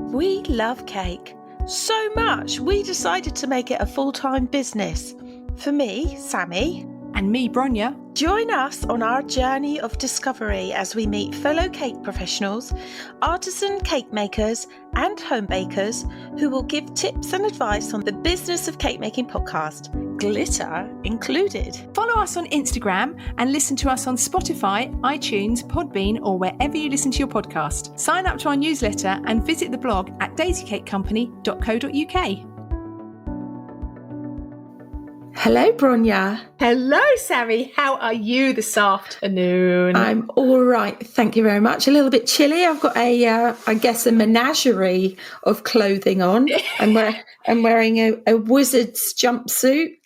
We love cake so much we decided to make it a full-time business. For me, Sammy. And me, Bronya. Join us on our journey of discovery as we meet fellow cake professionals, artisan cake makers and home bakers who will give tips and advice on the Business of Cake Making podcast, glitter included. Follow us on Instagram and listen to us on Spotify, iTunes, Podbean, or wherever you listen to your podcast. Sign up to our newsletter and visit the blog at daisycakecompany.co.uk. Hello, Bronya. Hello, Sammy. How are you this afternoon? I'm all right. Thank you very much. A little bit chilly. I've got a menagerie of clothing on. I'm wearing a wizard's jumpsuit.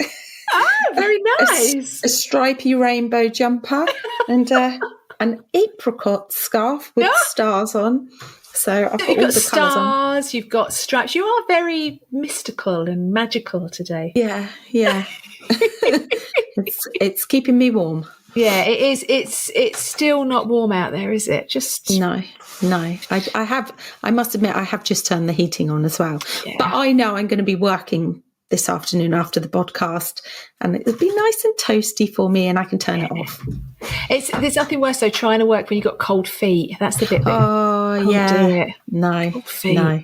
Oh, very nice. A stripy rainbow jumper and an apricot scarf with stars on. So I've got all the colours on. Stars, you've got stripes. You are very mystical and magical today. Yeah. It's keeping me warm. Yeah, it is. It's still not warm out there, is it? Just no. I must admit, I have just turned the heating on as well. Yeah. But I know I'm going to be working this afternoon after the podcast, and it'll be nice and toasty for me, and I can turn it off. There's nothing worse though, trying to work when you've got cold feet. That's the bit. Oh yeah, no, cold feet. No,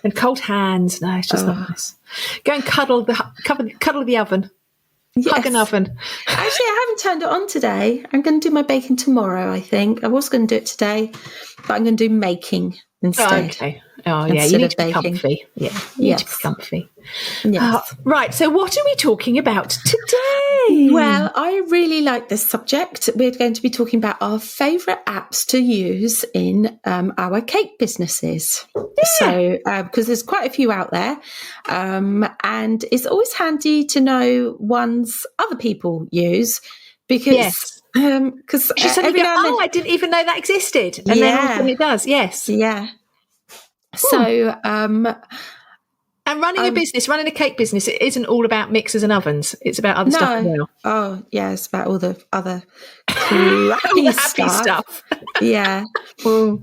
and cold hands. No, it's just not nice. Go and cuddle the oven. Yes. Hug an oven. Actually, I haven't turned it on today. I'm going to do my baking tomorrow, I think. I was going to do it today, but I'm going to do making instead. Oh, okay. Oh, yeah. You need to be comfy. Yeah. You need to be comfy. Yes. Right. So what are we talking about today? Well, I really like this subject. We're going to be talking about our favourite apps to use in our cake businesses. Yeah. So, because there's quite a few out there, and it's always handy to know ones other people use because because I didn't even know that existed, and then all of a sudden it does. Yes. Yeah. So, and running a cake business, it isn't all about mixers and ovens. It's about other stuff as well. Oh, yeah, it's about all the other crappy stuff. Yeah. But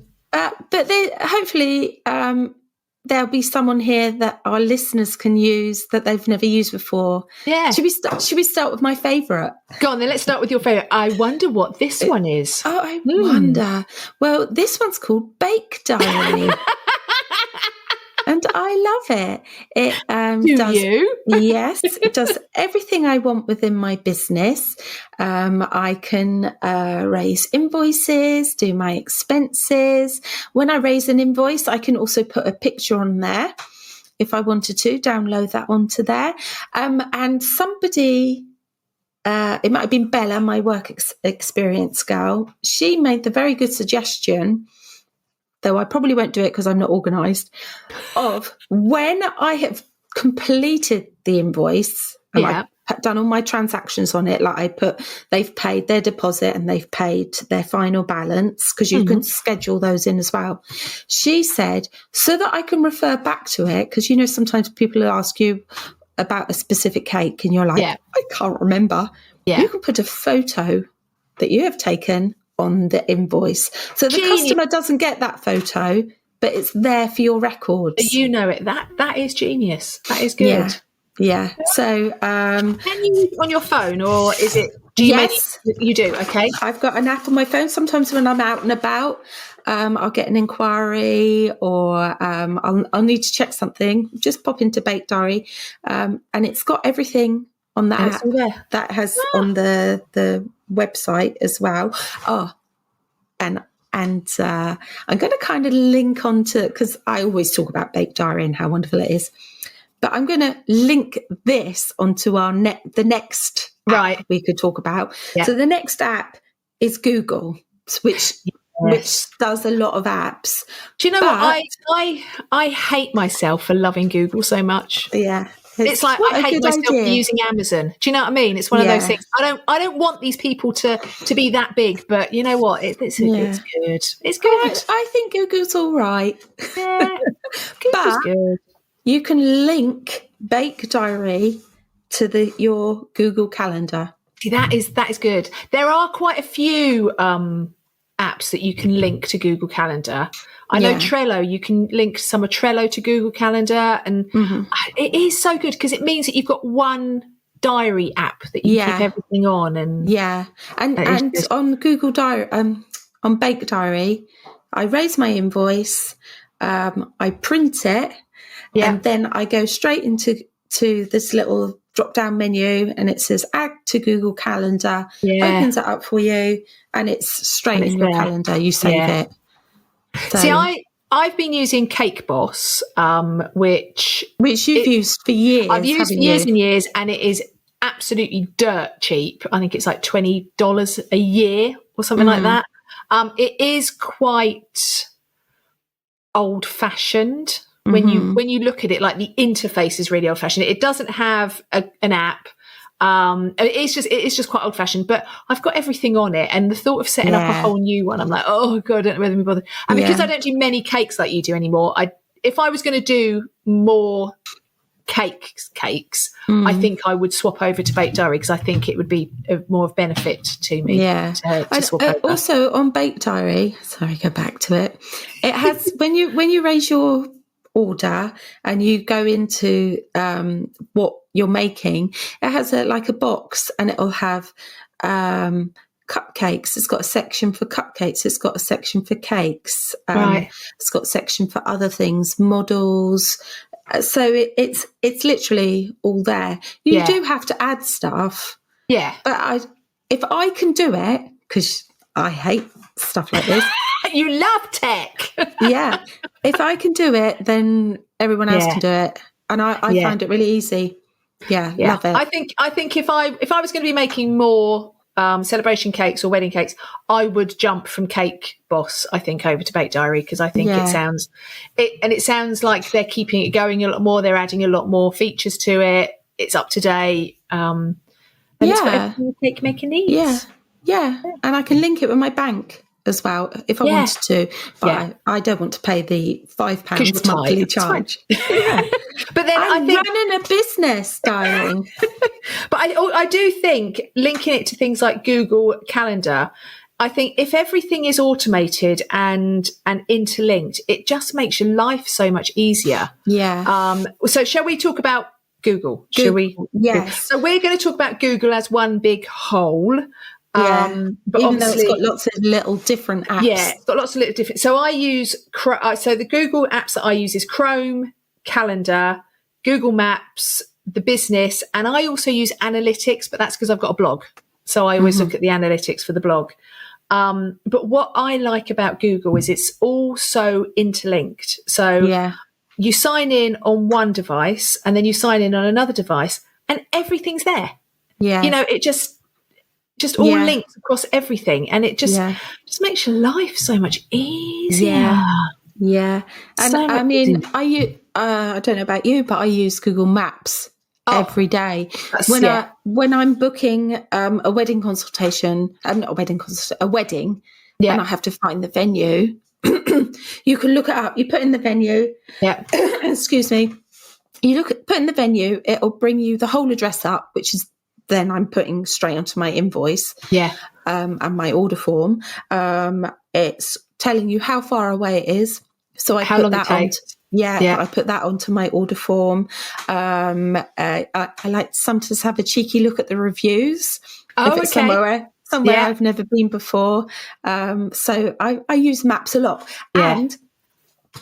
hopefully there'll be someone here that our listeners can use that they've never used before. Yeah. Should we start with my favourite? Go on then, let's start with your favourite. I wonder what this one is. Oh, I wonder. Well, this one's called Bake Diary. And I love it. Yes, it does everything I want within my business. I can raise invoices, do my expenses. When I raise an invoice, I can also put a picture on there if I wanted to, download that onto there. And somebody, it might have been Bella, my work experience girl, she made the very good suggestion, though I probably won't do it because I'm not organised, of when I have completed the invoice and I've done all my transactions on it, like they've paid their deposit and they've paid their final balance, because you can schedule those in as well. She said, so that I can refer back to it, because, sometimes people will ask you about a specific cake and you're like, I can't remember. Yeah. You can put a photo that you have taken on the invoice, so the customer doesn't get that photo, but it's there for your records. You know it. That is genius. That is good. Yeah. So can you use it on your phone, or is it? You do. Okay. I've got an app on my phone. Sometimes when I'm out and about, I'll get an inquiry, or I'll need to check something. Just pop into Bake Diary, and it's got everything on that app that has on the website as well. And I'm going to kind of link onto, because I always talk about Bake Diary and how wonderful it is, but I'm going to link this onto our the next app we could talk about. Yeah. So the next app is Google, which does a lot of apps. Do you know what? I hate myself for loving Google so much. Yeah. It's like I hate myself for using Amazon. Do you know what I mean? It's one of those things. I don't want these people to be that big, but you know what? It's good. It's good. I think Google's all right. Yeah, Google's good. You can link Bake Diary to your Google Calendar. See, that is good. There are quite a few apps that you can link to Google Calendar. I know Trello, you can link some of Trello to Google Calendar, and it is so good because it means that you've got one diary app that you keep everything on. And and on Google Diary, on Bake Diary, I raise my invoice, I print it, and then I go straight into this little drop-down menu, and it says add to Google Calendar, opens it up for you, and it's straight in your calendar. You save it. So, see, I've been using Cake Boss, which you've used for years. I've used for years and years, and it is absolutely dirt cheap. I think it's like $20 a year or something like that. It is quite old-fashioned when you look at it. Like, the interface is really old-fashioned. It doesn't have an app. It's just quite old-fashioned, but I've got everything on it, and the thought of setting up a whole new one, I'm like, oh god, I don't know whether I'm bothered. And because I don't do many cakes like you do anymore, if I was going to do more cakes, I think I would swap over to Bake Diary, because I think it would be more of benefit to me. To swap over. Also on Bake Diary, sorry, go back to it. It has when you raise your order and you go into what you're making, it has a box, and it'll have cupcakes. It's got a section for cupcakes. It's got a section for cakes. It's got a section for other things, models. So it's literally all there. You do have to add stuff. Yeah. But if I can do it, because I hate stuff like this. You love tech. Yeah. If I can do it, then everyone else can do it. And I find it really easy. Yeah, love it. I think if I was going to be making more celebration cakes or wedding cakes, I would jump from Cake Boss, I think, over to Bake Diary, because I think it sounds like they're keeping it going a lot more. They're adding a lot more features to it. It's up to date. And it's got everything a cake maker needs. Yeah. And I can link it with my bank as well if I wanted to, but I don't want to pay the £5 monthly charge. But then I'm running a business, darling. But I do think linking it to things like Google Calendar, I think if everything is automated and interlinked, it just makes your life so much easier. So shall we talk about Google? Shall we? Yes. So we're going to talk about Google as one big whole. But even though it's got lots of little different apps. Yeah, it's got lots of little different. So I use so the Google apps that I use is Chrome, Calendar, Google Maps, the Business, and I also use Analytics, but that's because I've got a blog. So I always look at the analytics for the blog. But what I like about Google is it's all so interlinked. So you sign in on one device and then you sign in on another device and everything's there. Yeah. You know, it just all links across everything, and it just makes your life so much easier. Yeah. And so I mean, I don't know about you, but I use Google Maps every day. When I'm booking a wedding consultation, not a wedding consultation, a wedding, and I have to find the venue, you can look it up. You put in the venue. Yeah. Excuse me. You put in the venue, it'll bring you the whole address up, which is then I'm putting straight onto my invoice and my order form. It's telling you how far away it is. So I put that on. I put that onto my order form. I like to sometimes have a cheeky look at the reviews. If it's somewhere I've never been before. So I use Maps a lot. And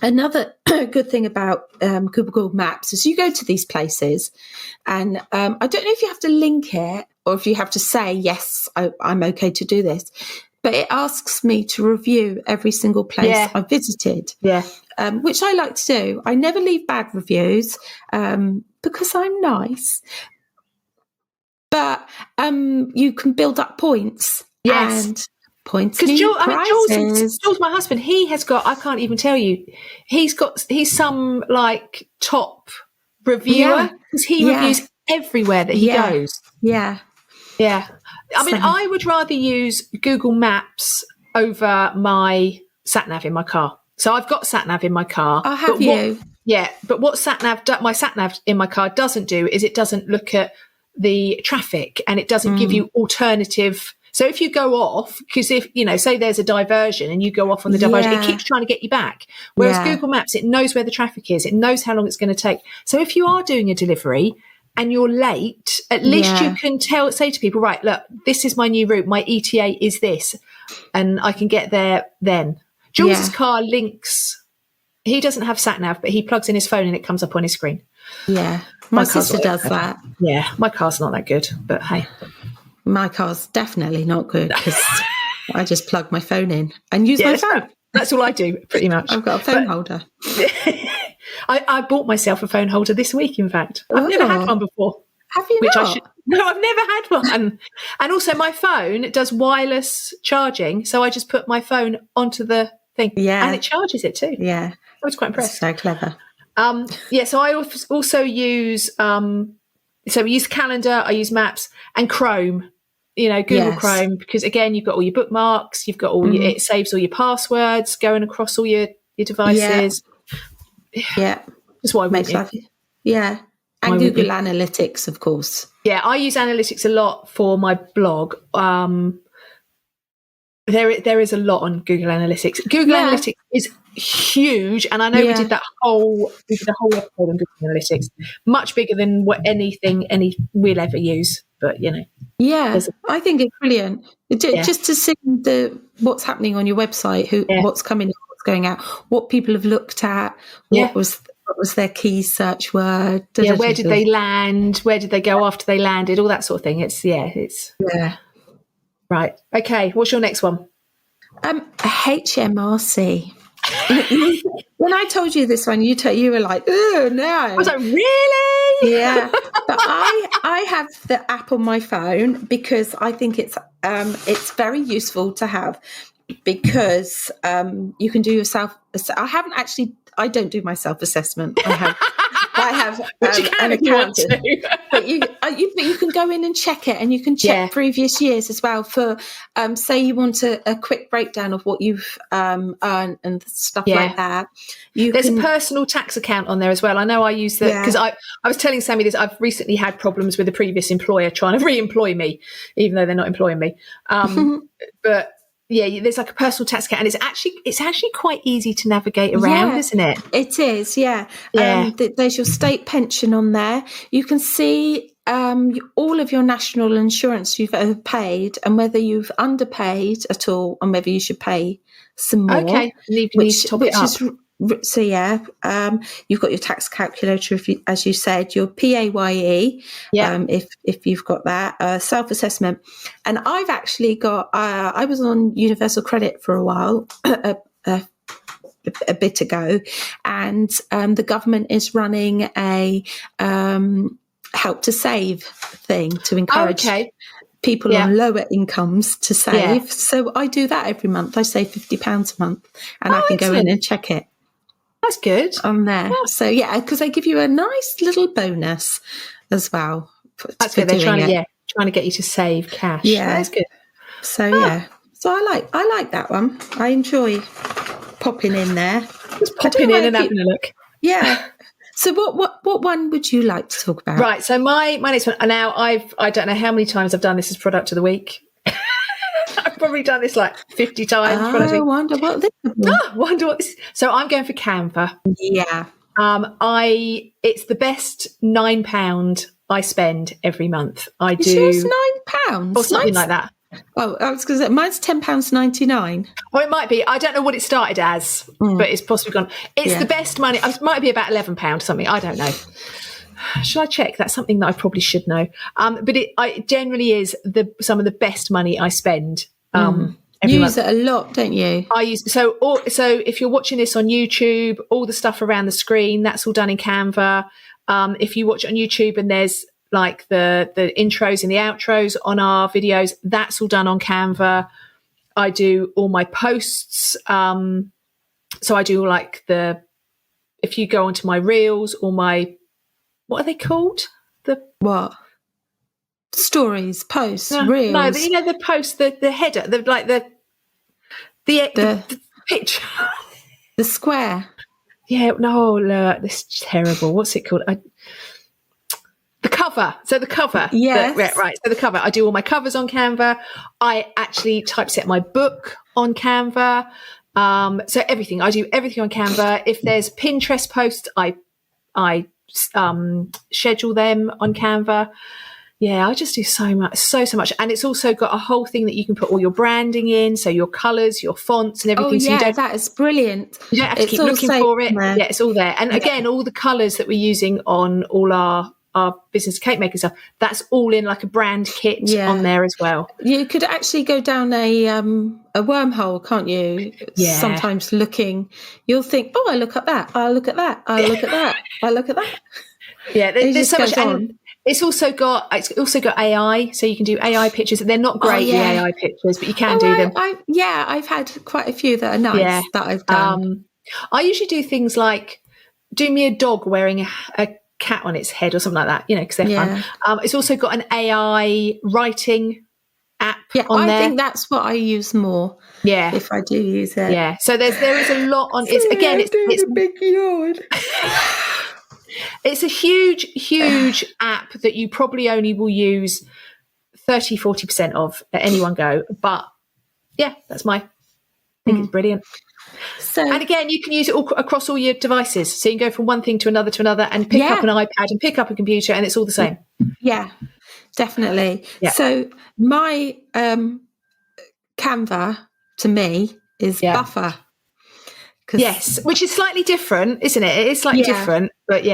another good thing about Google Maps is you go to these places and I don't know if you have to link it or if you have to say, yes, I'm okay to do this, but it asks me to review every single place I visited, which I like to do. I never leave bad reviews because I'm nice, but you can build up points and points. Because Jules, my husband, he has got, I can't even tell you, he's some like top reviewer because he reviews everywhere that he goes. Yeah. I mean, I would rather use Google Maps over my sat-nav in my car. So I've got sat-nav in my car. Oh, have you? But what my sat-nav in my car doesn't do is it doesn't look at the traffic and it doesn't give you alternative So if you go off, because if, say there's a diversion and you go off on the diversion, it keeps trying to get you back. Whereas Google Maps, it knows where the traffic is. It knows how long it's going to take. So if you are doing a delivery and you're late, at least you can say to people, right, look, this is my new route. My ETA is this, and I can get there then. Jules's car links. He doesn't have sat nav, but he plugs in his phone and it comes up on his screen. Yeah. My sister does that. Yeah. My car's not that good, but hey. My car's definitely not good because I just plug my phone in and use my phone. That's all I do, pretty much. I've got a phone holder. I bought myself a phone holder this week, in fact. I've never had one before. Have you not? No, I've never had one. And also my phone does wireless charging, so I just put my phone onto the thing. Yeah. And it charges it too. Yeah. I was quite impressed. So clever. So I also use... so we use Calendar, I use Maps, and Chrome, Google Chrome, because again, you've got all your bookmarks, you've got all it saves all your passwords going across all your devices. Yeah. That's what I makes life. Yeah. And Google Analytics, of course. Yeah, I use Analytics a lot for my blog. There is a lot on Google Analytics. Google Analytics is huge, and I know we did a whole episode on Google Analytics, much bigger than anything we'll ever use. But I think it's brilliant. Just to see what's happening on your website, what's coming in, what's going out, what people have looked at, what was their key search word. Where did they land? Where did they go after they landed? All that sort of thing. It's right. Okay, what's your next one? HMRC. When I told you this one, you were like, "Oh no!" I was like, "Really?" Yeah. But I have the app on my phone because I think it's very useful to have because you can do yourself. I don't do my self-assessment. I have an accountant, but you can go in and check it, and you can check previous years as well for say you want a quick breakdown of what you've earned and stuff like that. There's a personal tax account on there as well. I know I use that because I was telling Sammy this. I've recently had problems with a previous employer trying to re-employ me, even though they're not employing me. But there's like a personal tax account, and it's actually quite easy to navigate around, isn't it? It is, there's your state pension on there. You can see all of your national insurance you've ever paid and whether you've underpaid at all and whether you should pay some more. Okay, you need to top it up. So you've got your tax calculator, as you said, your PAYE, if you've got that, self-assessment. And I've actually got, I was on Universal Credit for a while, a bit ago, and the government is running a help to save thing to encourage people on lower incomes to save. So I do that every month. I save £50 a month, and I can go in and check it. That's good. On there. Yeah. So, because they give you a nice little bonus as well. That's good. They're trying to get you to save cash. Yeah. That's good. So, So I like that one. I enjoy popping in there. Just popping in and having a look. Yeah. So what one would you like to talk about? Right. So my next one, now I don't know how many times I've done this as product of the week. I've probably done this like 50 times. I wonder what this is. So I'm going for Canva. Yeah. It's the best £9 I spend every month. I do. Yours £9 or something like that. Oh, I was going to say mine's £10.99. Well, it might be. I don't know what it started as, but it's possibly gone. It's the best money. It might be about £11 or something. I don't know. Should I check? That's something that I probably should know. But it generally is some of the best money I spend. You use it a lot, don't you? I use so if you're watching this on YouTube, all the stuff around the screen, that's all done in Canva. If you watch it on YouTube and there's like the intros and the outros on our videos, that's all done on Canva. I do all my posts. So I do like if you go onto my reels or what are they called? What? Stories, posts, reels. No, the post, the header, the picture. The square. Yeah, no, look, this is terrible. What's it called? The cover. So the cover. Yes. Right. So the cover. I do all my covers on Canva. I actually typeset my book on Canva. So everything. I do everything on Canva. If there's Pinterest posts, I schedule them on Canva. Yeah, I just do so much. And it's also got a whole thing that you can put all your branding in. So your colours, your fonts and everything. Oh, So yeah, that is brilliant. You don't have to keep looking for it. Yeah, it's all there. And again, all the colours that we're using on all our business cake making stuff, that's all in like a brand kit on there as well. You could actually go down a wormhole, can't you? Yeah. Sometimes you'll think, oh, I look at that. I look at that. I look at that. I look at that. Yeah, there's so much. And it's also got AI, so you can do AI pictures. They're not great, the AI pictures, but you can do them. I've had quite a few that are nice that I've done. I usually do things like do me a dog wearing a cat on its head or something like that, because they're fun. It's also got an AI writing app on there. I think that's what I use more. Yeah, if I do use it. Yeah, so there is a lot on. It's a big yawn. It's a huge app that you probably only will use 30-40% of at any one go. But yeah, I think it's brilliant. So, and again, you can use it all across all your devices. So you can go from one thing to another and pick up an iPad and pick up a computer, and it's all the same. Yeah, definitely. Yeah. So my Canva to me is Buffer. Yes, which is slightly different, isn't it? It is slightly different, but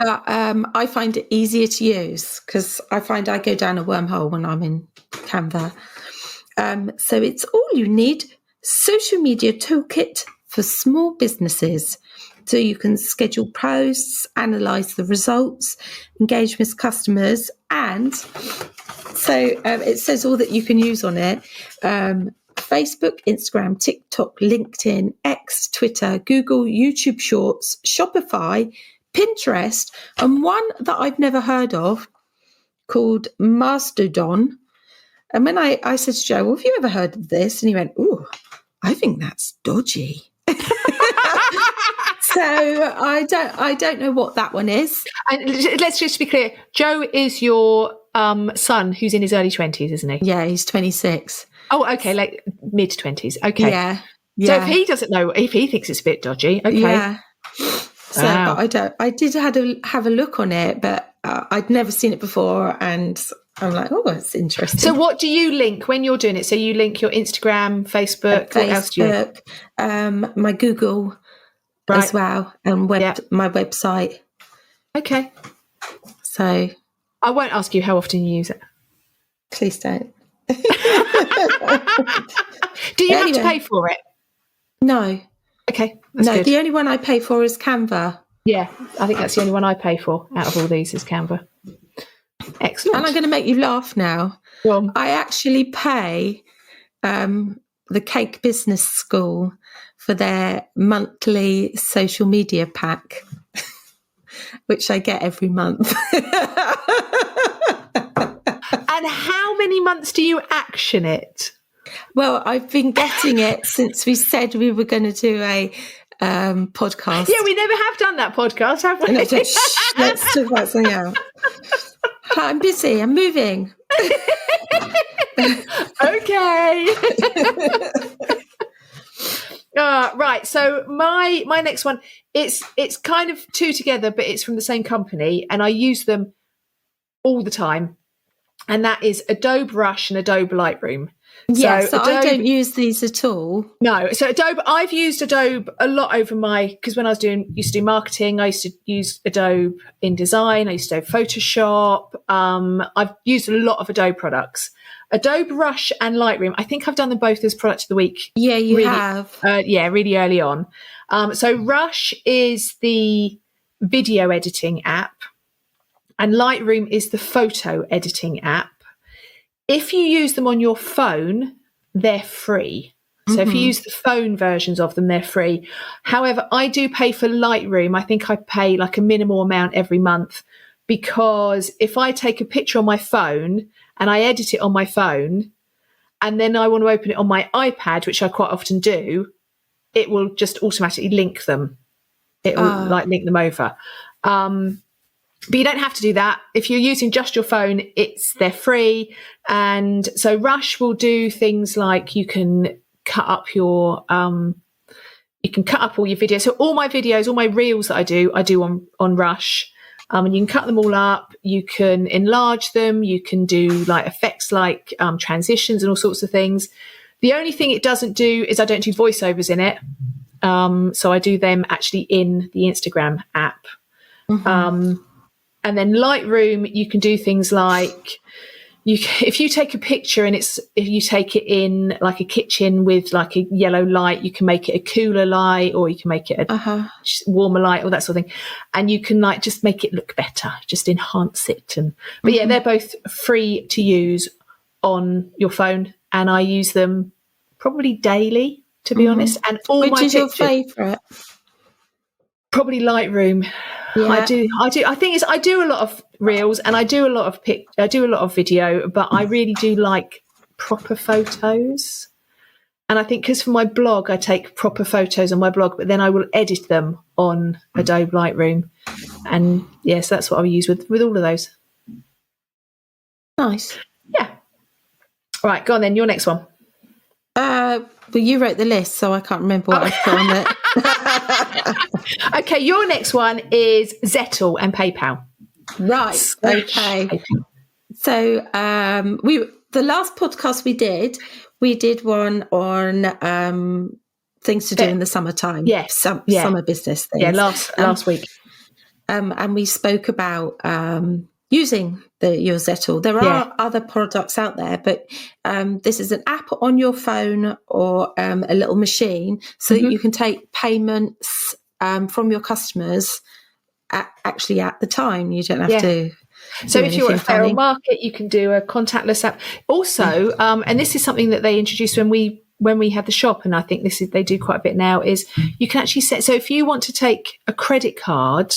I find it easier to use because I find I go down a wormhole when I'm in Canva. So it's all you need. Social media toolkit for small businesses. So you can schedule posts, analyze the results, engage with customers. And so it says all that you can use on it. Facebook, Instagram, TikTok, LinkedIn, X, Twitter, Google, YouTube Shorts, Shopify, Pinterest, and one that I've never heard of called Mastodon. And when I said to Joe, well, have you ever heard of this? And he went, ooh, I think that's dodgy. So I don't know what that one is. And let's just be clear. Joe is your son who's in his early 20s, isn't he? Yeah, he's 26. Oh, okay, like mid-20s. Okay. Yeah. So if he doesn't know, if he thinks it's a bit dodgy, okay. Yeah. So but I did have a look on it, but I'd never seen it before, and I'm like, oh, it's interesting. So what do you link when you're doing it? So you link your Instagram, Facebook, what else do you link? My Google as well, and my website. Okay. So I won't ask you how often you use it. Please don't. Do you have to pay for it? No. Okay. That's good. The only one I pay for is Canva. Yeah, I think that's the only one I pay for out of all these is Canva. Excellent. And I'm going to make you laugh now. Well, I actually pay the Cake Business School for their monthly social media pack, which I get every month. And how many months do you action it? Well, I've been getting it since we said we were going to do a podcast. Yeah, we never have done that podcast, have we? Let's talk about something else. I'm busy. I'm moving. Okay. Right. So my next one, it's kind of two together, but it's from the same company, and I use them all the time. And that is Adobe Rush and Adobe Lightroom. Yeah, so I don't use these at all. No, so Adobe, I've used Adobe a lot over because when I used to do marketing, I used to use Adobe InDesign, I used to do Photoshop. I've used a lot of Adobe products. Adobe Rush and Lightroom, I think I've done them both as product of the week. Yeah, you have. Really early on. So Rush is the video editing app, and Lightroom is the photo editing app. If you use them on your phone, they're free. So if you use the phone versions of them, they're free. However, I do pay for Lightroom. I think I pay like a minimal amount every month, because if I take a picture on my phone and I edit it on my phone, and then I want to open it on my iPad, which I quite often do, it will just automatically link them. It will link them over. But you don't have to do that. If you're using just your phone, they're free. And so Rush will do things like you can cut up all your videos. So all my videos, all my reels that I do on Rush. And you can cut them all up. You can enlarge them. You can do like effects like transitions and all sorts of things. The only thing it doesn't do is I don't do voiceovers in it. So I do them actually in the Instagram app. Mm-hmm. And then Lightroom, you can do things like if you take a picture and if you take it in like a kitchen with like a yellow light, you can make it a cooler light, or you can make it a warmer light, or that sort of thing. And you can like just make it look better, just enhance it. But yeah, they're both free to use on your phone, and I use them probably daily, to be honest. And Which is your favourite? Probably Lightroom. Yeah. I do. I think I do a lot of reels and I do a lot of video, but I really do like proper photos. And I think because for my blog, I take proper photos on my blog, but then I will edit them on Adobe Lightroom. And yes, that's what I use with all of those. Nice. Yeah. All right, go on then. Your next one. Well, you wrote the list, so I can't remember what I put on it. Okay, your next one is Zettle and PayPal. Right. Okay. So the last podcast we did one on things to do in the summertime. Yes. Summer business things. Yeah, last week. And we spoke about using your Zettle. There are other products out there, but this is an app on your phone or a little machine so that you can take payments from your customers at the time. You don't have to. So if you're at Feral Market, you can do a contactless app. Also, and this is something that they introduced when we had the shop, and I think they do quite a bit now, is you can actually so if you want to take a credit card,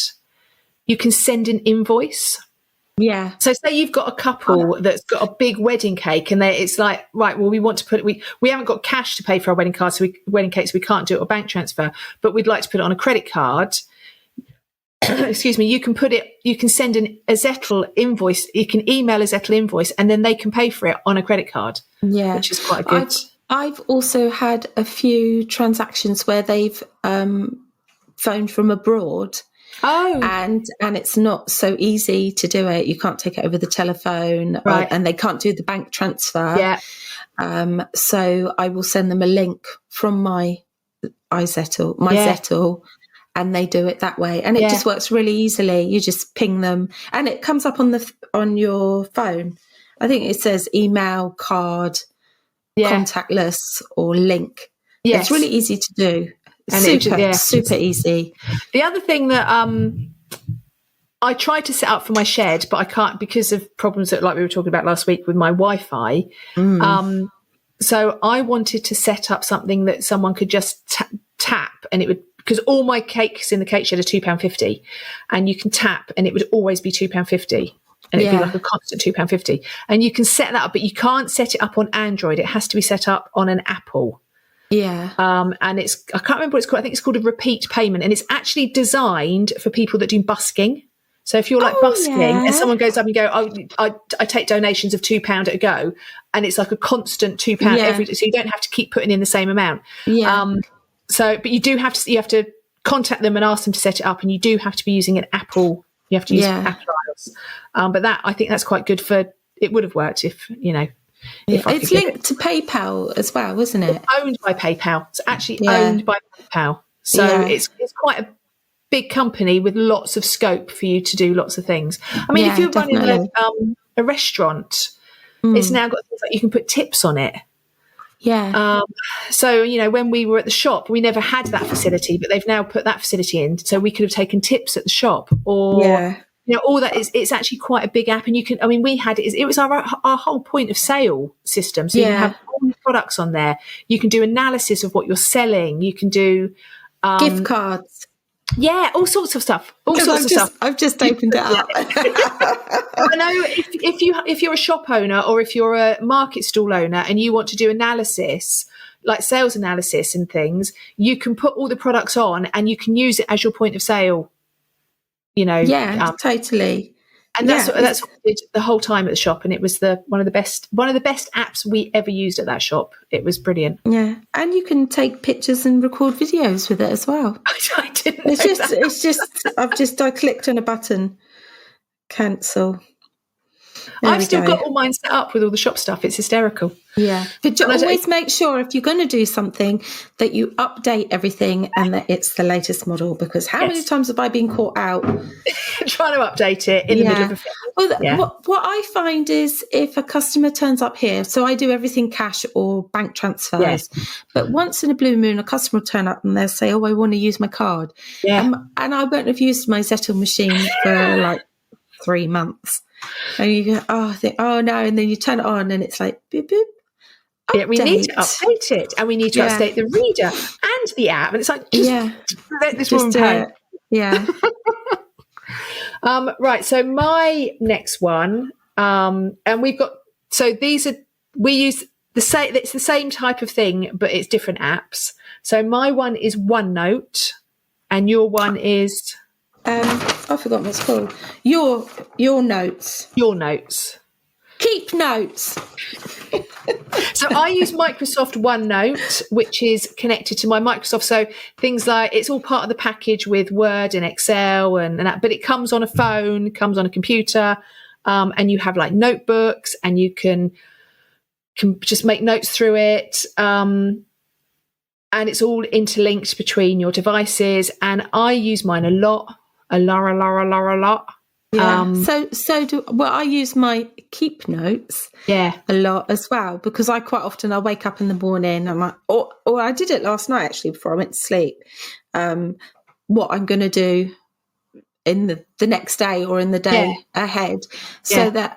you can send an invoice. Yeah. So say you've got a couple that's got a big wedding cake, and it's like, right, well, we want to we haven't got cash to pay for our wedding cake, so we can't do it or bank transfer, but we'd like to put it on a credit card. Excuse me. You can send a Zettle invoice. You can email a Zettle invoice, and then they can pay for it on a credit card. Yeah, which is quite good. I've also had a few transactions where they've phoned from abroad. Oh, and it's not so easy to do it. You can't take it over the telephone, right? And they can't do the bank transfer. Yeah. So I will send them a link from my Zettle, and they do it that way. And it just works really easily. You just ping them, and it comes up on your phone. I think it says email, card, contactless, or link. Yes. It's really easy to do. And super easy. The other thing that I tried to set up for my shed, but I can't because of problems that, like we were talking about last week with my Wi-Fi. So I wanted to set up something that someone could just tap, and it would, because all my cakes in the cake shed are £2.50, and you can tap, and it would always be £2.50. And it'd be like a constant £2.50. And you can set that up, but you can't set it up on Android. It has to be set up on an Apple. Yeah. And I can't remember what it's called. I think it's called a repeat payment, and it's actually designed for people that do busking. So if you're like busking and someone goes up and go, I take donations of £2 at a go, and it's like a constant £2 every, so you don't have to keep putting in the same amount. Yeah. But you have to contact them and ask them to set it up, and you do have to be using an Apple. You have to use Apple iOS. But I think that's quite good it would have worked if. It's linked to PayPal as well, isn't it? It's owned by PayPal. It's actually owned by PayPal. So it's quite a big company with lots of scope for you to do lots of things. I mean, if you're running a restaurant, it's now got things like you can put tips on it. Yeah. So, when we were at the shop, we never had that facility, but they've now put that facility in. So we could have taken tips at the shop, or all that it's actually quite a big app, and we had it was our whole point of sale system. So you can have all the products on there. You can do analysis of what you're selling. You can do gift cards. Yeah, all sorts of stuff. I've just opened it up. I know if you're a shop owner or if you're a market stall owner and you want to do analysis, like sales analysis and things, you can put all the products on and you can use it as your point of sale. Yeah, totally. And that's what we did the whole time at the shop, and it was one of the best apps we ever used at that shop. It was brilliant. Yeah, and you can take pictures and record videos with it as well. I didn't. I clicked on a button, cancel. I've still got all mine set up with all the shop stuff. It's hysterical. Yeah. But always make sure if you're going to do something that you update everything and that it's the latest model, because how many times have I been caught out trying to update it in the middle of a film? Well, what I find is if a customer turns up here, so I do everything cash or bank transfers, but once in a blue moon, a customer will turn up and they'll say, I want to use my card. Yeah. And I won't have used my Zettel machine for like 3 months. And you go, oh no, and then you turn it on and it's like, boop, boop. Yeah, we need to update it, and we need to update the reader and the app. And it's like, let this woman pay. Right. So my next one, and we've got, so we use it's the same type of thing, but it's different apps. So my one is OneNote, and your one is. I forgot what it's called. Your notes. Your notes. Keep notes. So I use Microsoft OneNote, which is connected to my Microsoft. So things like it's all part of the package with Word and Excel and that, but it comes on a phone, comes on a computer, and you have like notebooks, and you can just make notes through it. And it's all interlinked between your devices. And I use mine a lot. A lot. Yeah. I use my Keep Notes a lot as well, because I quite often I wake up in the morning, I'm like, or I did it last night actually before I went to sleep, what I'm going to do in the next day or in the day ahead, so that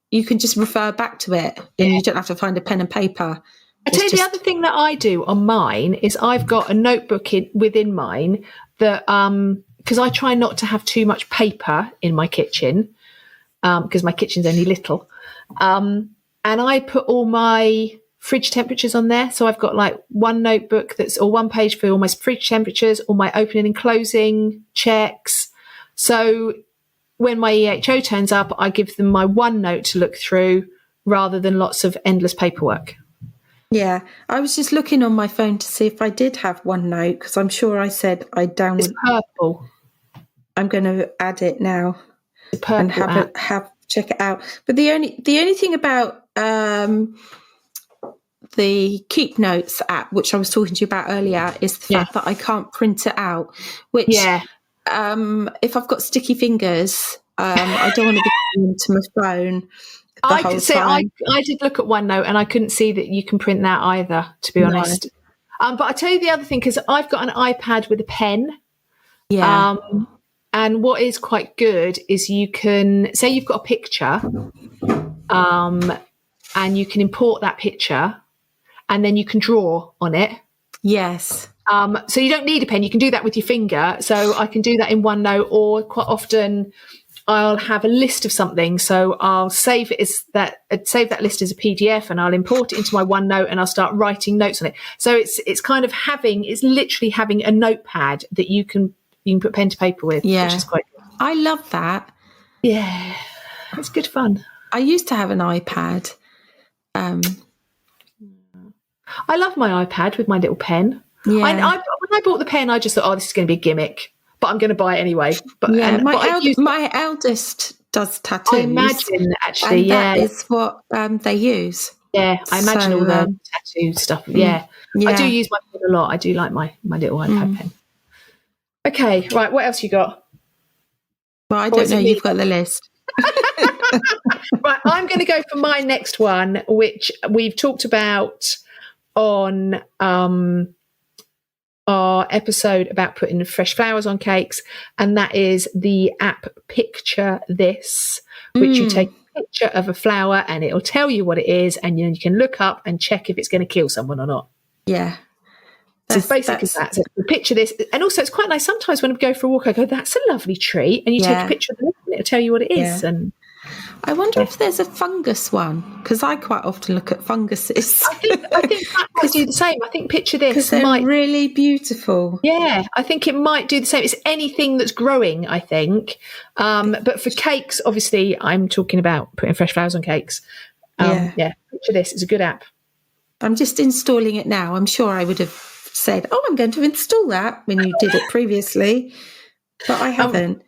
you can just refer back to it and you don't have to find a pen and paper. I tell you, the other thing that I do on mine is I've got a notebook within mine that because I try not to have too much paper in my kitchen, because my kitchen's only little, and I put all my fridge temperatures on there. So I've got like one notebook or one page for all my fridge temperatures, all my opening and closing checks. So when my EHO turns up, I give them my OneNote to look through rather than lots of endless paperwork. Yeah, I was just looking on my phone to see if I did have OneNote, because I'm sure I said I downloaded. It's purple. I'm going to add it now and check it out. But the only thing about the Keep Notes app, which I was talking to you about earlier, is the fact that I can't print it out. Which, if I've got sticky fingers, I don't want to be into my phone. I did look at OneNote and I couldn't see that you can print that either, to be honest. But I'll tell you the other thing, because I've got an iPad with a pen. Yeah. And what is quite good is you can say you've got a picture, and you can import that picture, and then you can draw on it. Yes. So you don't need a pen. You can do that with your finger. So I can do that in OneNote, or quite often I'll have a list of something, so I'll save that list as a PDF, and I'll import it into my OneNote, and I'll start writing notes on it. So it's literally having a notepad that you can put pen to paper with, which is quite good. I love that. Yeah, it's good fun. I used to have an iPad. I love my iPad with my little pen. Yeah. When I bought the pen, I just thought, this is going to be a gimmick, but I'm going to buy it anyway. But my eldest does tattoos. I imagine, actually, that is what they use. Yeah, I imagine all the tattoo stuff. Yeah. I do use my pen a lot. I do like my little iPad pen. Okay, right. What else you got? Well, I don't know. You've got the list. Right, I'm going to go for my next one, which we've talked about on our episode about putting fresh flowers on cakes, and that is the app Picture This, which you take a picture of a flower and it'll tell you what it is, and you can look up and check if it's going to kill someone or not. Yeah. So it's basically that. So picture this. And also it's quite nice. Sometimes when I go for a walk, I go, that's a lovely tree. And you take a picture of it and it'll tell you what it is. And I wonder if there's a fungus one, because I quite often look at funguses. I think that might do the same. I think Picture This because they're really beautiful. Yeah, I think it might do the same. It's anything that's growing, I think. But for cakes, obviously, I'm talking about putting fresh flowers on cakes. Yeah, Picture This is a good app. I'm just installing it now. I'm sure I would have said, I'm going to install that when you did it previously, but I haven't.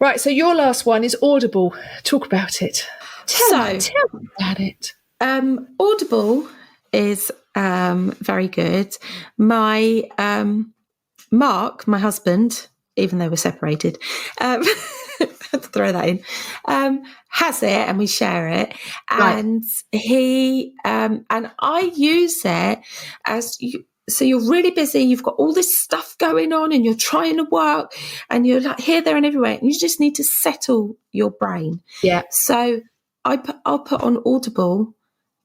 Right, so your last one is Audible. Talk about it. Tell me about it. Audible is very good. My Mark, my husband, even though we're separated, had to throw that in, has it, and we share it. And he and I use it as you. So you're really busy, you've got all this stuff going on and you're trying to work and you're like here, there and everywhere. And you just need to settle your brain. Yeah. So I'll put on Audible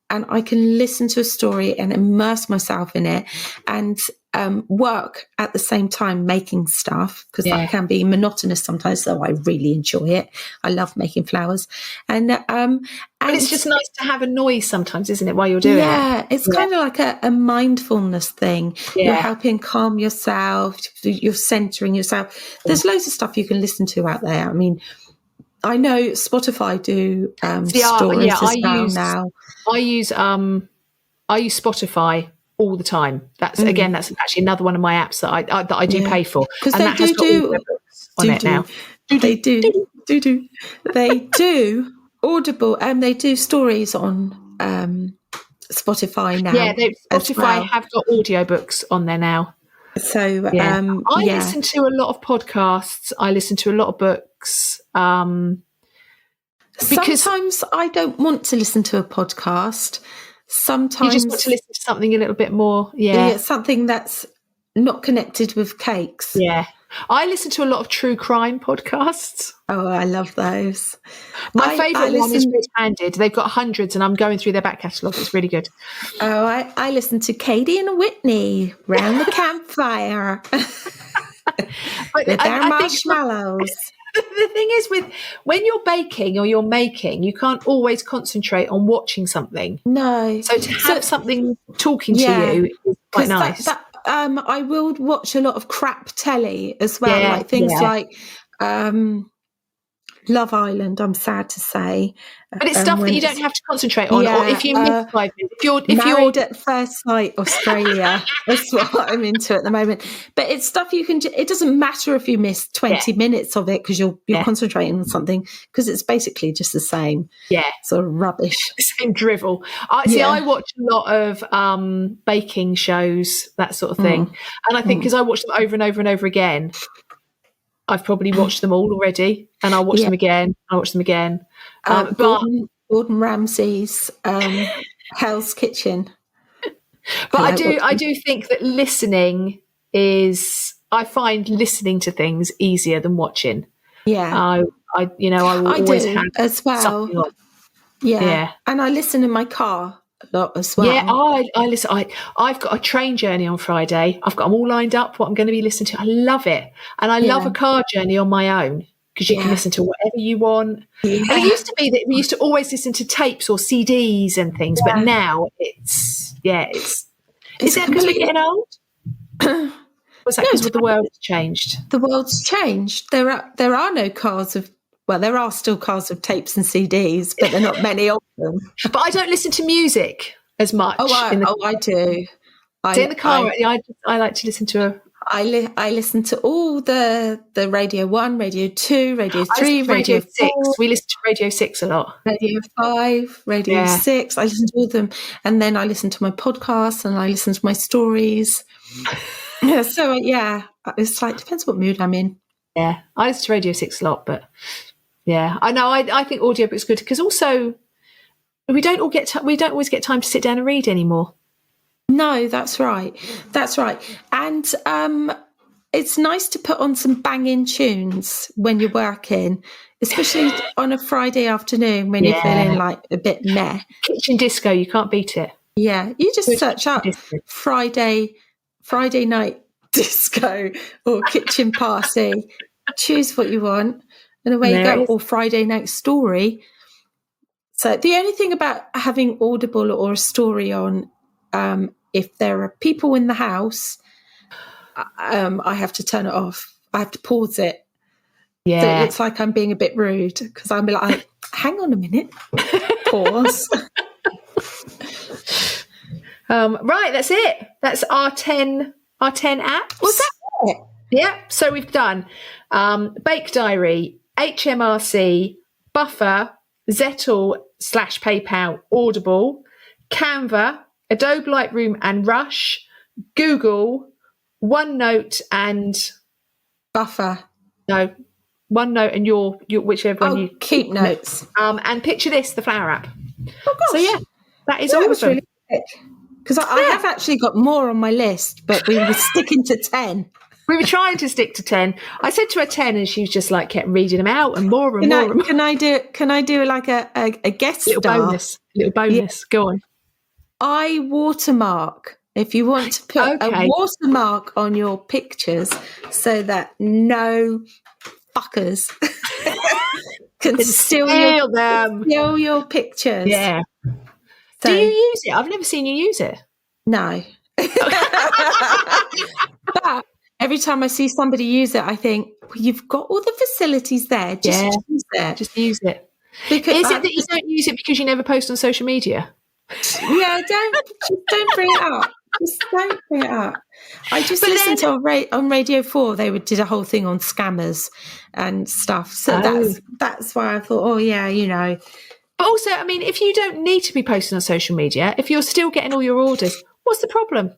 and I can listen to a story and immerse myself in it and work at the same time making stuff, because that can be monotonous sometimes, though I really enjoy it. I love making flowers. And but it's just nice to have a noise sometimes, isn't it, while you're doing it? Yeah, it's kind of like a mindfulness thing. Yeah. You're helping calm yourself, you're centering yourself. There's loads of stuff you can listen to out there. I mean, I know Spotify do stories as well now. I use Spotify all the time. That's actually another one of my apps that I do pay for, because they do on it now. They do Audible, and they do stories on Spotify now. Yeah, Spotify have got audiobooks on there now. So I listen to a lot of podcasts. I listen to a lot of books. Because sometimes I don't want to listen to a podcast. Sometimes you just want to listen to something a little bit more. Something that's not connected with cakes. Yeah. I listen to a lot of true crime podcasts. Oh, I love those. My favourite one is Red Handed. They've got hundreds and I'm going through their back catalogue. It's really good. Oh, I listen to Katie and Whitney round the campfire with their marshmallows. The thing is, when you're baking or you're making, you can't always concentrate on watching something. No. So to have something talking to you is quite nice. I will watch a lot of crap telly as well, like things like Love Island, I'm sad to say. But it's stuff that you don't have to concentrate on. Or if you miss 5 minutes. If Married at First Sight Australia, that's what I'm into at the moment. But it's stuff you can it doesn't matter if you miss 20 minutes of it, because you're concentrating on something, because it's basically just the same sort of rubbish. Same drivel. I watch a lot of baking shows, that sort of thing. And I think because I watch them over and over and over again, I've probably watched them all already, and I'll watch them again. I'll watch them again. Gordon Ramsay's Hell's Kitchen. But I do think that listening I find listening to things easier than watching. Yeah. I will always have as well. Yeah. And I listen in my car a lot as well. Yeah, I listen. I've got a train journey on Friday. I've got them all lined up, what I'm going to be listening to. I love it. And I love a car journey on my own, because you can listen to whatever you want. Yeah. And it used to be that we used to always listen to tapes or CDs and things, but now it's is that because we're getting old? Was that because the world's changed? The world's changed. There are no cars of. Well, there are still cars of tapes and CDs, but there are not many of them. But I don't listen to music as much. I do. In the car, I like to listen to I listen to all the Radio 1, Radio 2, Radio 3, Radio 6. 4. We listen to Radio 6 a lot. Radio 5, Radio 6. I listen to all of them. And then I listen to my podcasts and I listen to my stories. So, it's like, depends what mood I'm in. Yeah, I listen to Radio 6 a lot, but... Yeah, I know. I think audiobook's good, because also we don't always get time to sit down and read anymore. No, that's right. And it's nice to put on some banging tunes when you're working, especially on a Friday afternoon when you're feeling like a bit meh. Kitchen disco, you can't beat it. Yeah, you just search up Friday night disco or kitchen party. Choose what you want. and away you There go. it is. Or Friday Night Story. So the only thing about having Audible or a story on, if there are people in the house, I have to turn it off. I have to pause it. Yeah. So it looks like I'm being a bit rude because I'm like, hang on a minute, pause. Right, that's it. That's our 10 apps. Was that it? Yeah, so we've done Bake Diary, HMRC, Buffer, Zettle/PayPal, Audible, Canva, Adobe Lightroom and Rush, Google, OneNote and Buffer. no, OneNote and your whichever one you keep notes. and picture this, the flower app. Oh gosh. So yeah, that is That all was of them. really quick. Because I have actually got more on my list, but we were sticking to 10. We were trying to stick to 10. I said to her 10 and she was just like kept reading them out and more and more. And more. Can I do like a guest Little star? bonus. Yeah. Go on. I watermark. If you want to put a watermark on your pictures so that no fuckers can steal your pictures. Yeah. So, do you use it? I've never seen you use it. No. But every time I see somebody use it, I think, well, you've got all the facilities there. Just use it. Just use it. Because is it that you don't use it because you never post on social media? Yeah, don't bring it up. Just don't bring it up. I just listened to on Radio 4. They did a whole thing on scammers and stuff. So that's why I thought, oh yeah, you know. But also, I mean, if you don't need to be posting on social media, if you're still getting all your orders, what's the problem?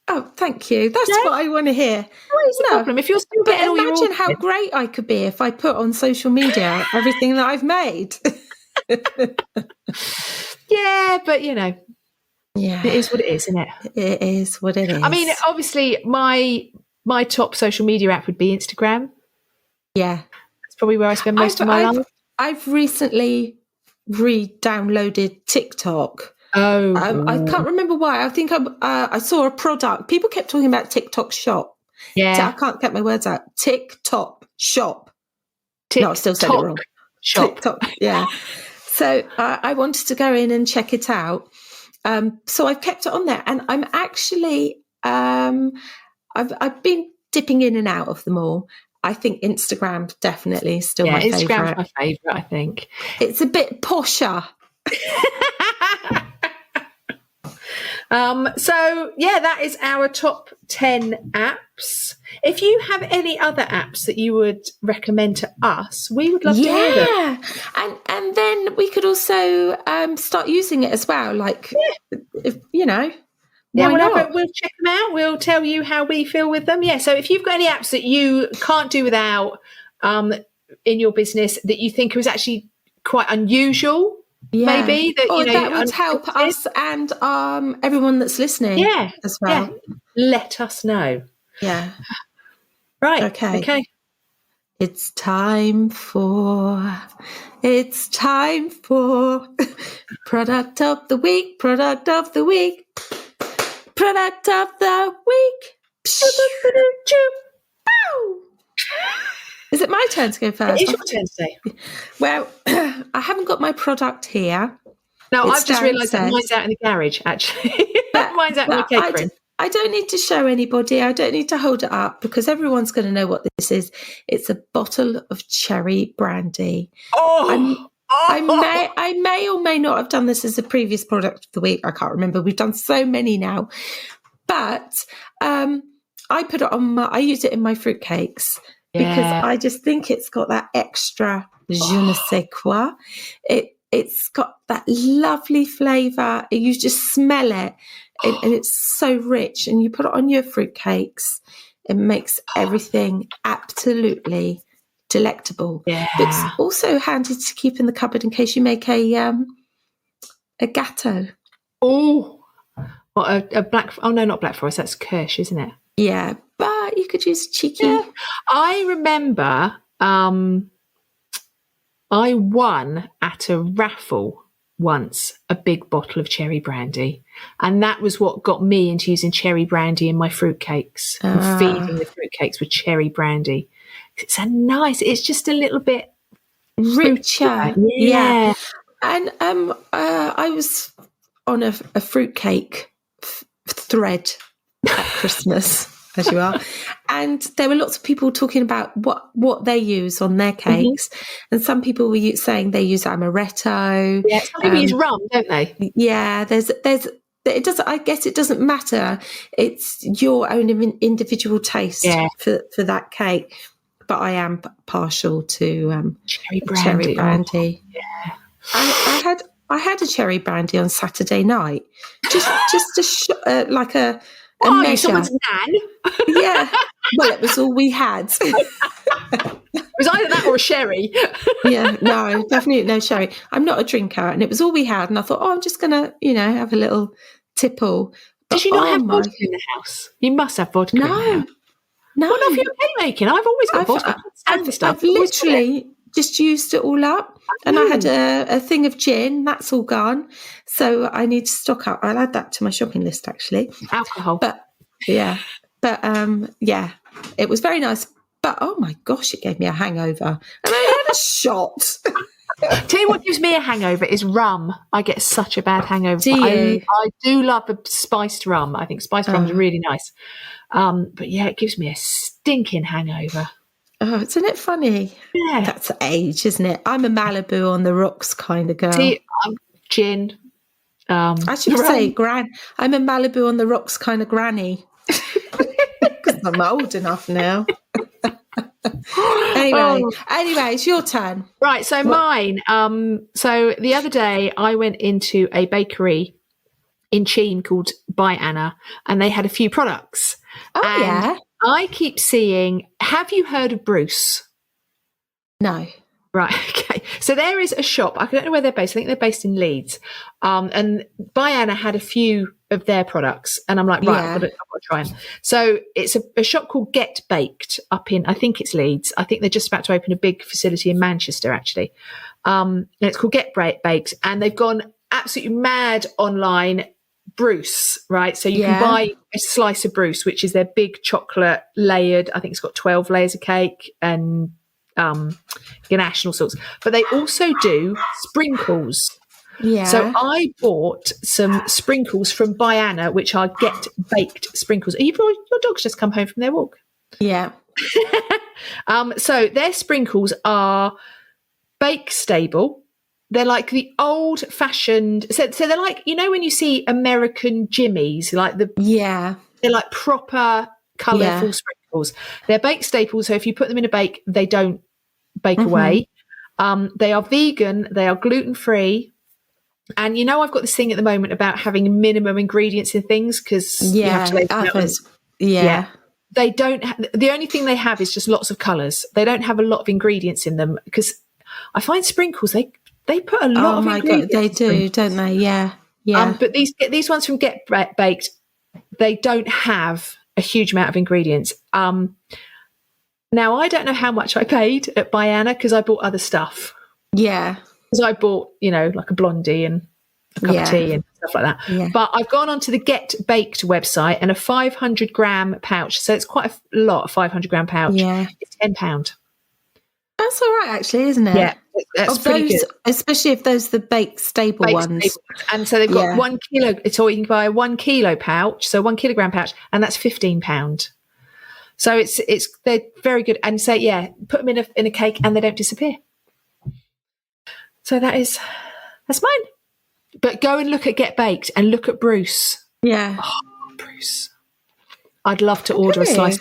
Oh, thank you. That's what I want to hear. What is the problem? If you're still getting all your orders. Imagine how great I could be if I put on social media everything that I've made. Yeah, but you know, it is what it is, isn't it? It is what it is. I mean, obviously, my top social media app would be Instagram. Yeah, that's probably where I spend most of my life. I've recently re-downloaded TikTok. Oh, I can't remember why. I think I saw a product. People kept talking about TikTok Shop. Yeah, I can't get my words out. TikTok Shop. No, I still said it wrong. Shop. TikTok. Yeah. So I wanted to go in and check it out. So I've kept it on there, and I'm actually I've been dipping in and out of them all. I think Instagram definitely is still my favourite. Instagram's my favourite, I think. It's a bit posher. So yeah, that is our top 10 apps. If you have any other apps that you would recommend to us, we would love to hear them. Yeah, and then we could also start using it as well. Like, if you know, why not? We'll check them out. We'll tell you how we feel with them. Yeah. So if you've got any apps that you can't do without in your business that you think was actually quite unusual. Yeah. Maybe that that would help us and everyone that's listening. Yeah, as well. Yeah. Let us know. Yeah. Right. Okay. It's time for product of the week. Product of the week. Product of the week. Is it my turn to go first? It is your turn today. Well, I haven't got my product here. No, I've just realised that mine's out in the garage, actually. Mine's out in the catering. I don't need to show anybody. I don't need to hold it up because everyone's going to know what this is. It's a bottle of cherry brandy. I may or may not have done this as a previous product of the week. I can't remember. We've done so many now. But I put it on I use it in my fruitcakes. Because I just think it's got that extra je ne sais quoi. It's got that lovely flavour. You just smell it. And it's so rich. And you put it on your fruitcakes. It makes everything absolutely delectable. Yeah. But it's also handy to keep in the cupboard in case you make a gâteau. Oh, a black... Oh, no, not Black Forest. That's Kirsch, isn't it? Yeah, but you could use cheeky. Yeah. I remember I won at a raffle once a big bottle of cherry brandy, and that was what got me into using cherry brandy in my fruitcakes and feeding the fruitcakes with cherry brandy. It's just a little bit richer. Yeah. And I was on a fruitcake thread at Christmas, as you are, and there were lots of people talking about what they use on their cakes, and some people were saying they use amaretto. Yeah, some people use rum, don't they? Yeah, there's it doesn't. I guess it doesn't matter. It's your own individual taste for that cake. But I am partial to cherry brandy. Oh, yeah, I had a cherry brandy on Saturday night, just like a measure. Someone's nan. Yeah, well, it was all we had. It was either that or a sherry. Yeah, no, definitely no sherry. I'm not a drinker, and it was all we had. And I thought, I'm just gonna, have a little tipple. Did you not have vodka in the house? You must have vodka. In the house. No. Well, not for your cake making. I've always got vodka. I've literally just used it all up, and I had a thing of gin. That's all gone. So I need to stock up. I'll add that to my shopping list, actually. Alcohol. But it was very nice. But oh my gosh, it gave me a hangover, and I had a shot. Tell you what gives me a hangover is rum. I get such a bad hangover. Do you? I do love a spiced rum. I think spiced rum is really nice. But yeah, it gives me a stinking hangover. Oh, isn't it funny? Yeah. That's age, isn't it? I'm a Malibu on the rocks kind of girl. See, gin. I should say I'm a Malibu on the rocks kind of granny. Because I'm old enough now. Anyway, it's your turn. Right, so mine. So the other day I went into a bakery in Cheam called By Anna, and they had a few products. Oh, yeah. I keep seeing, have you heard of Bruce? No. Right, okay. So there is a shop. I don't know where they're based. I think they're based in Leeds. And By Anna had a few of their products. And I'm like, right, I've got to try them. So it's a shop called Get Baked up in, I think it's Leeds. I think they're just about to open a big facility in Manchester, actually. And it's called Get Baked. And they've gone absolutely mad online. Bruce, right? So you can buy a slice of Bruce, which is their big chocolate layered. I think it's got 12 layers of cake and ganache and all sorts. But they also do sprinkles. Yeah. So I bought some sprinkles from By Anna, which are Get Baked sprinkles. Your dog's just come home from their walk. Yeah. So their sprinkles are bake stable. They're like the old-fashioned. So they're like, when you see American Jimmies, they're like proper colourful sprinkles. They're bake staples, so if you put them in a bake, they don't bake away. They are vegan. They are gluten-free. And I've got this thing at the moment about having minimum ingredients in things because you have to label them. Yeah. They don't. The only thing they have is just lots of colours. They don't have a lot of ingredients in them because I find sprinkles they put a lot of ingredients. God, they do, don't they? Yeah. But these ones from Get Baked, they don't have a huge amount of ingredients. Now, I don't know how much I paid at By Anna because I bought other stuff. Yeah. Because I bought, like a blondie and a cup of tea and stuff like that. Yeah. But I've gone onto the Get Baked website and a 500-gram pouch. So it's quite a lot, a 500-gram pouch. Yeah. It's £10. That's all right, actually, isn't it? Yeah, that's pretty good. Especially if those are the baked stable ones. And so they've got 1 kilo. So you can buy a 1 kilo pouch, so 1 kilogram pouch, and that's £15. So they're very good. And so put them in a cake, and they don't disappear. So that's mine. But go and look at Get Baked and look at Bruce. Yeah, Bruce. I'd love to order a slice.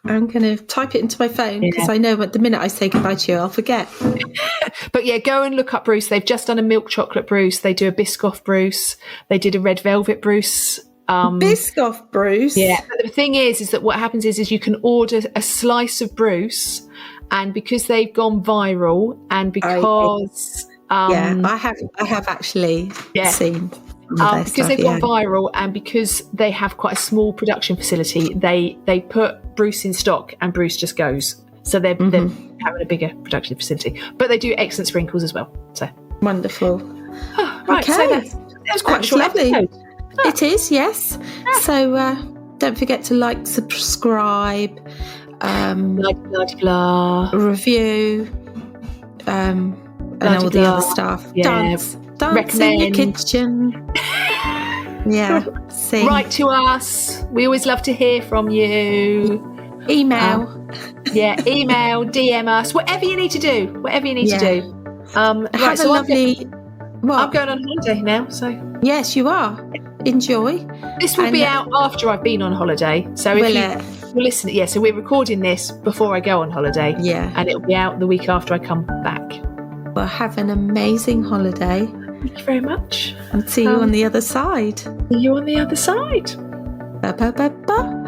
I'm going to type it into my phone because I know at the minute I say goodbye to you, I'll forget. But go and look up Bruce. They've just done a milk chocolate Bruce. They do a Biscoff Bruce. They did a red velvet Bruce. Biscoff Bruce? Yeah. But the thing is that what happens is you can order a slice of Bruce, and because they've gone viral and because... I have actually seen... because they've gone viral and because they have quite a small production facility, they put Bruce in stock and Bruce just goes. So they're having a bigger production facility. But they do excellent sprinkles as well. So wonderful. Right, okay. So that was quite short lovely. Episode. It is, yes. So don't forget to like, subscribe, blah, blah, blah. review. and all the other stuff. Yeah. Dance in your kitchen. Yeah, sing. Write to us. We always love to hear from you. Email. Email, DM us, whatever you need to do. Whatever you need to do. Have a lovely. I'm going on holiday now, so yes, you are. Enjoy. This will be out after I've been on holiday. So if you listen, so we're recording this before I go on holiday. Yeah, and it'll be out the week after I come back. Well, have an amazing holiday. Thank you very much. And see you on the other side. See you on the other side. Ba ba ba ba.